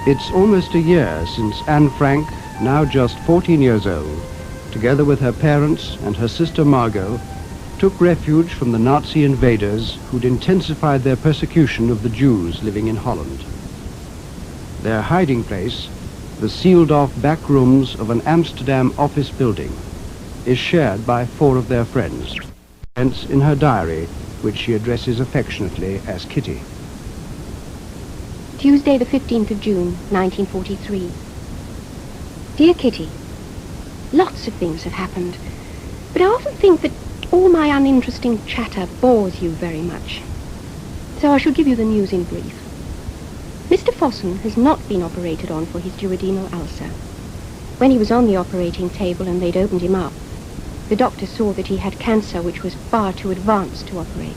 It's almost a year since Anne Frank, now just 14 years old, together with her parents and her sister Margot, took refuge from the Nazi invaders who'd intensified their persecution of the Jews living in Holland. Their hiding place, the sealed-off back rooms of an Amsterdam office building, is shared by 4 of their friends, hence in her diary, which she addresses affectionately as Kitty. Tuesday the 15th of June, 1943. Dear Kitty, lots of things have happened, but I often think that all my uninteresting chatter bores you very much. So I shall give you the news in brief. Mr. Fossen has not been operated on for his duodenal ulcer. When he was on the operating table and they'd opened him up, the doctor saw that he had cancer which was far too advanced to operate.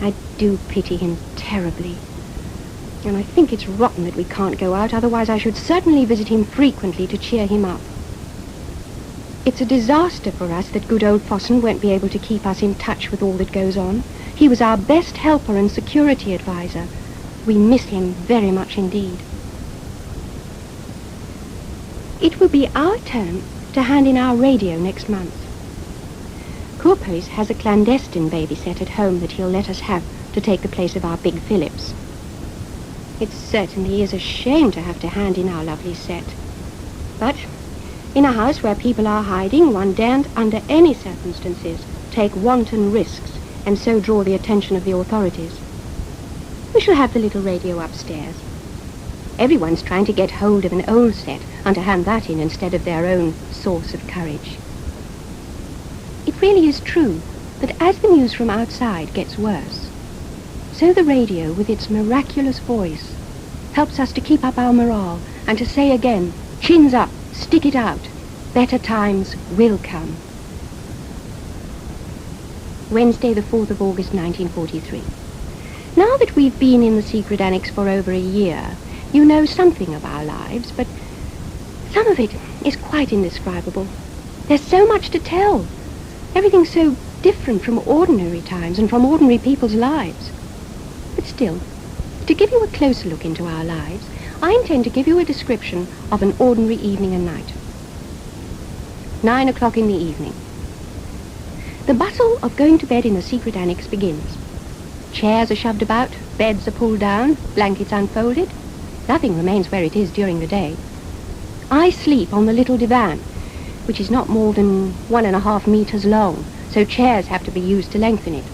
I do pity him terribly. And I think it's rotten that we can't go out, otherwise I should certainly visit him frequently to cheer him up. It's a disaster for us that good old Fossen won't be able to keep us in touch with all that goes on. He was our best helper and security advisor. We miss him very much indeed. It will be our turn to hand in our radio next month. Koophuis has a clandestine baby set at home that he'll let us have to take the place of our big Philips. It certainly is a shame to have to hand in our lovely set. But in a house where people are hiding, one daren't, under any circumstances, take wanton risks and so draw the attention of the authorities. We shall have the little radio upstairs. Everyone's trying to get hold of an old set and to hand that in instead of their own source of courage. It really is true that as the news from outside gets worse, so the radio, with its miraculous voice, helps us to keep up our morale and to say again, chins up, stick it out, better times will come. Wednesday, the 4th of August, 1943. Now that we've been in the secret annex for over a year, you know something of our lives, but some of it is quite indescribable. There's so much to tell. Everything's so different from ordinary times and from ordinary people's lives. But still, to give you a closer look into our lives, I intend to give you a description of an ordinary evening and night. 9 o'clock in the evening. The bustle of going to bed in the secret annex begins. Chairs are shoved about, beds are pulled down, blankets unfolded. Nothing remains where it is during the day. I sleep on the little divan, which is not more than 1.5 meters long, so chairs have to be used to lengthen it.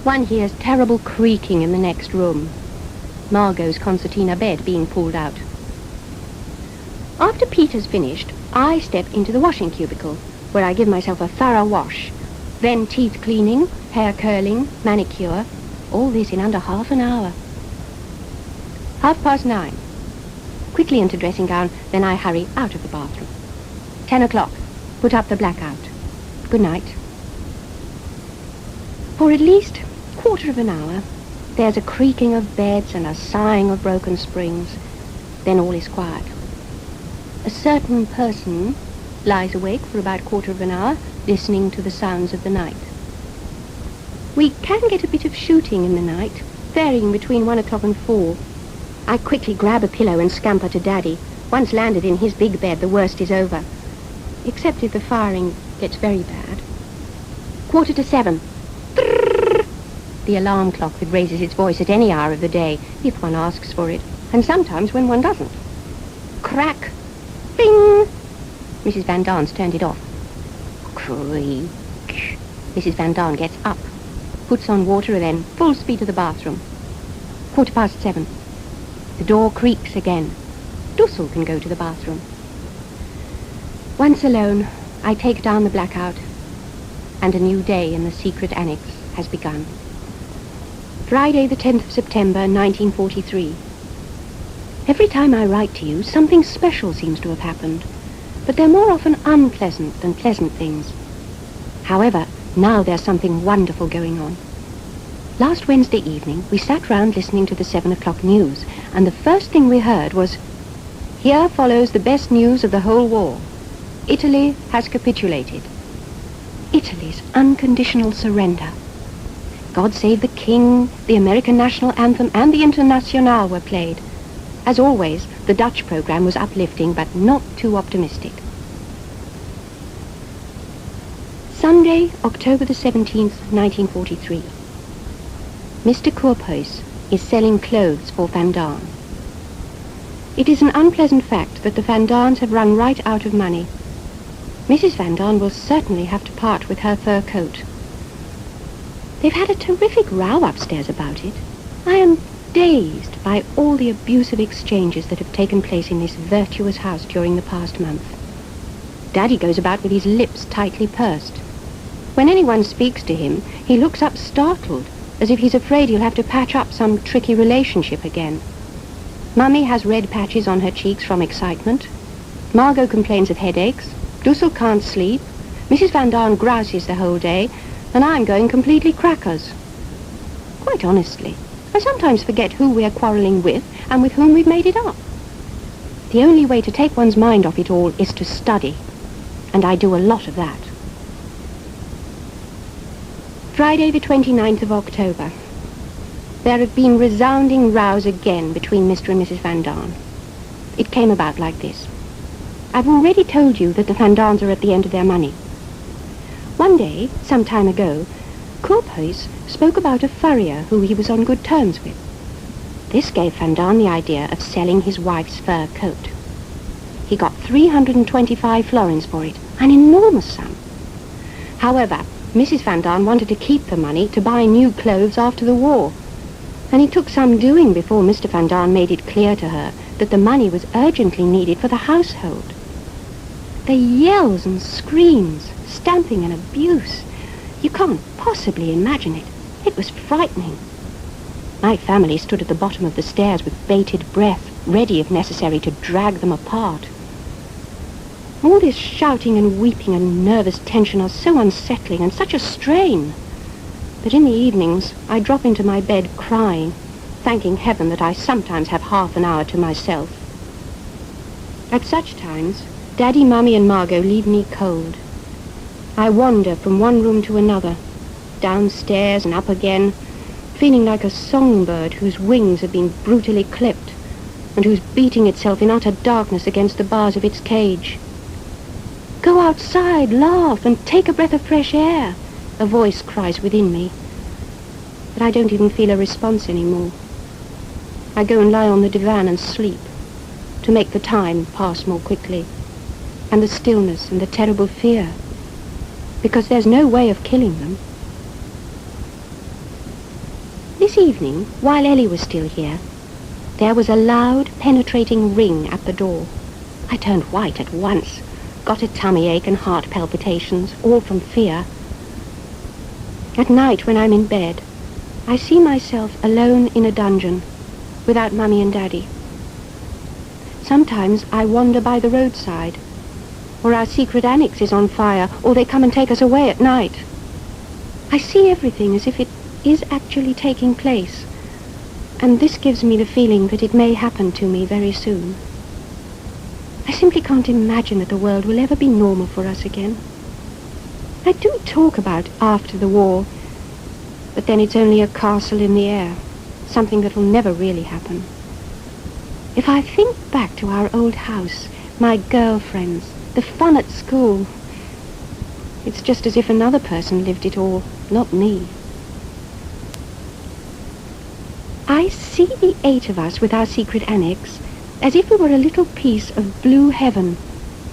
One hears terrible creaking in the next room. Margot's concertina bed being pulled out. After Peter's finished, I step into the washing cubicle, where I give myself a thorough wash. Then teeth cleaning, hair curling, manicure, all this in under half an hour. 9:30. Quickly into dressing gown, then I hurry out of the bathroom. 10 o'clock. Put up the blackout. Good night. For at least a quarter of an hour, there's a creaking of beds and a sighing of broken springs. Then all is quiet. A certain person lies awake for about a quarter of an hour, listening to the sounds of the night. We can get a bit of shooting in the night, varying between 1 o'clock and 4. I quickly grab a pillow and scamper to Daddy. Once landed in his big bed, the worst is over. Except if the firing gets very bad. 6:45. The alarm clock that raises its voice at any hour of the day, if one asks for it, and sometimes when one doesn't. Crack! Bing! Mrs. Van Dahn's turned it off. Creak! Mrs. Van Dahn gets up, puts on water, and then full speed to the bathroom. 7:15. The door creaks again. Dussel can go to the bathroom. Once alone, I take down the blackout, and a new day in the secret annex has begun. Friday, the 10th of September, 1943. Every time I write to you, something special seems to have happened, but they're more often unpleasant than pleasant things. However, now there's something wonderful going on. Last Wednesday evening, we sat round listening to the 7 o'clock news, and the first thing we heard was, "Here follows the best news of the whole war. Italy has capitulated." Italy's unconditional surrender. God Save the King, the American national anthem, and the Internationale were played. As always, the Dutch programme was uplifting but not too optimistic. Sunday, October the 17th, 1943. Mr. Koophuis is selling clothes for Van Daan. It is an unpleasant fact that the Van Daans have run right out of money. Mrs. Van Daan will certainly have to part with her fur coat. They've had a terrific row upstairs about it. I am dazed by all the abusive exchanges that have taken place in this virtuous house during the past month. Daddy goes about with his lips tightly pursed. When anyone speaks to him, he looks up startled, as if he's afraid he'll have to patch up some tricky relationship again. Mummy has red patches on her cheeks from excitement. Margot complains of headaches. Dussel can't sleep. Mrs. Van Daan grouses the whole day, and I'm going completely crackers. Quite honestly, I sometimes forget who we're quarrelling with and with whom we've made it up. The only way to take one's mind off it all is to study, and I do a lot of that. Friday the 29th of October. There have been resounding rows again between Mr. and Mrs. Van Daan. It came about like this. I've already told you that the Van Daans are at the end of their money. One day, some time ago, Koophuis spoke about a furrier who he was on good terms with. This gave Van Daan the idea of selling his wife's fur coat. He got 325 florins for it, an enormous sum. However, Mrs. Van Daan wanted to keep the money to buy new clothes after the war, and it took some doing before Mr. Van Daan made it clear to her that the money was urgently needed for the household. The yells and screams, stamping and abuse, you can't possibly imagine it. It was frightening. My family stood at the bottom of the stairs with bated breath, ready if necessary to drag them apart. All this shouting and weeping and nervous tension are so unsettling and such a strain that in the evenings I drop into my bed crying, thanking heaven that I sometimes have half an hour to myself. At such times, Daddy, Mummy and Margot leave me cold. I wander from one room to another, downstairs and up again, feeling like a songbird whose wings have been brutally clipped and who's beating itself in utter darkness against the bars of its cage. Go outside, laugh, and take a breath of fresh air, a voice cries within me. But I don't even feel a response anymore. I go and lie on the divan and sleep, to make the time pass more quickly, and the stillness and the terrible fear, because there's no way of killing them. This evening, while Ellie was still here, there was a loud, penetrating ring at the door. I turned white at once, got a tummy ache and heart palpitations, all from fear. At night, when I'm in bed, I see myself alone in a dungeon, without Mummy and Daddy. Sometimes I wander by the roadside, or our secret annex is on fire, or they come and take us away at night. I see everything as if it is actually taking place, and this gives me the feeling that it may happen to me very soon. I simply can't imagine that the world will ever be normal for us again. I do talk about after the war, but then it's only a castle in the air, something that will never really happen. If I think back to our old house, my girlfriends, the fun at school, it's just as if another person lived it all, not me. I see the 8 of us with our secret annex as if we were a little piece of blue heaven,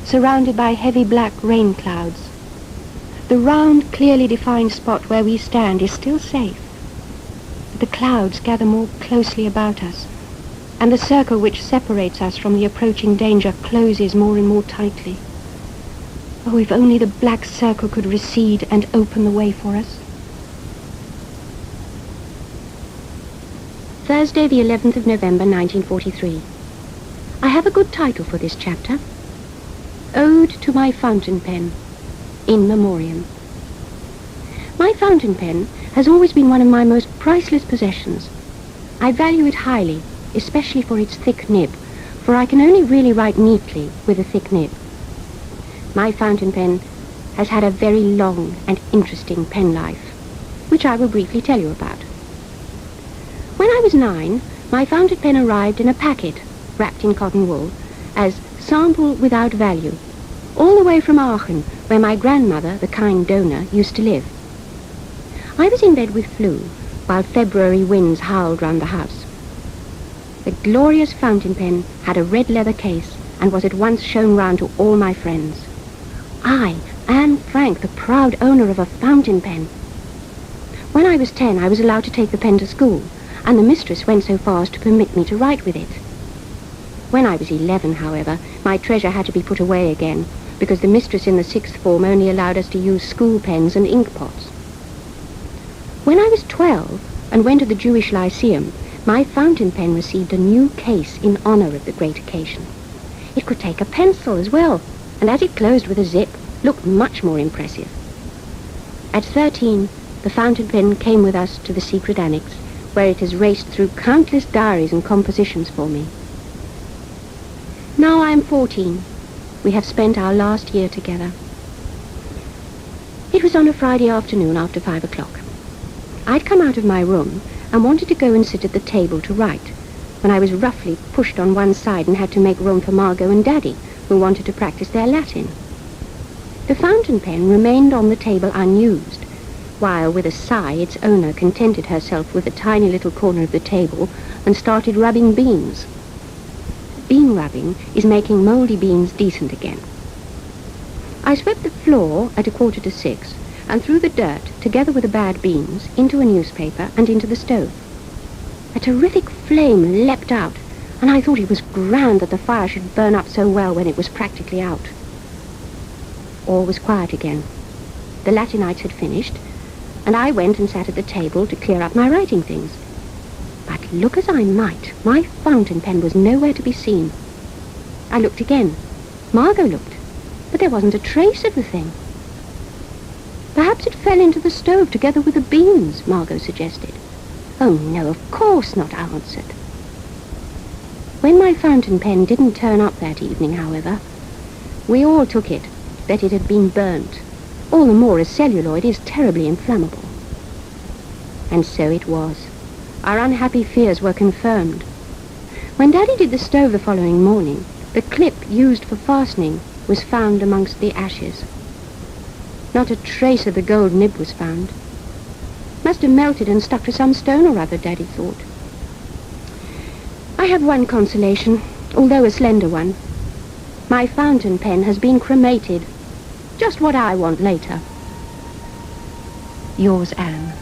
surrounded by heavy black rain clouds. The round, clearly defined spot where we stand is still safe, but the clouds gather more closely about us, and the circle which separates us from the approaching danger closes more and more tightly. Oh, if only the black circle could recede and open the way for us. Thursday, the 11th of November, 1943. I have a good title for this chapter. Ode to my fountain pen, in memoriam. My fountain pen has always been one of my most priceless possessions. I value it highly, especially for its thick nib, for I can only really write neatly with a thick nib. My fountain pen has had a very long and interesting pen life, which I will briefly tell you about. When I was 9, my fountain pen arrived in a packet wrapped in cotton wool, as sample without value, all the way from Aachen, where my grandmother, the kind donor, used to live. I was in bed with flu, while February winds howled round the house. The glorious fountain pen had a red leather case and was at once shown round to all my friends. I, Anne Frank, the proud owner of a fountain pen. When I was 10, I was allowed to take the pen to school, and the mistress went so far as to permit me to write with it. When I was 11, however, my treasure had to be put away again, because the mistress in the 6th form only allowed us to use school pens and ink pots. When I was 12 and went to the Jewish Lyceum, my fountain pen received a new case in honor of the great occasion. It could take a pencil as well, and as it closed with a zip, looked much more impressive. At 13, the fountain pen came with us to the secret annex, where it has raced through countless diaries and compositions for me. Now I am 14. We have spent our last year together. It was on a Friday afternoon after 5 o'clock. I'd come out of my room and wanted to go and sit at the table to write, when I was roughly pushed on one side and had to make room for Margot and Daddy, who wanted to practice their Latin. The fountain pen remained on the table unused, while with a sigh its owner contented herself with a tiny little corner of the table and started rubbing beans. Bean rubbing is making mouldy beans decent again. I swept the floor at 5:45 and threw the dirt, together with the bad beans, into a newspaper and into the stove. A terrific flame leapt out, and I thought it was grand that the fire should burn up so well when it was practically out. All was quiet again. The Latinites had finished, and I went and sat at the table to clear up my writing things. But look as I might, my fountain pen was nowhere to be seen. I looked again. Margot looked, but there wasn't a trace of the thing. Perhaps it fell into the stove together with the beans, Margot suggested. Oh no, of course not, I answered. When my fountain pen didn't turn up that evening, however, we all took it that it had been burnt, all the more as celluloid is terribly inflammable. And so it was. Our unhappy fears were confirmed. When Daddy did the stove the following morning, the clip used for fastening was found amongst the ashes. Not a trace of the gold nib was found. Must have melted and stuck to some stone or other, Daddy thought. I have one consolation, although a slender one. My fountain pen has been cremated. Just what I want later. Yours, Anne.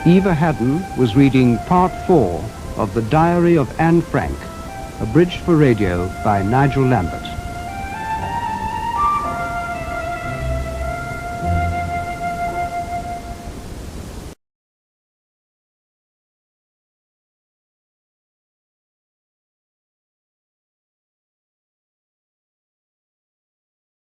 Eva Haddon was reading Part 4 of The Diary of Anne Frank, abridged for radio by Nigel Lambert.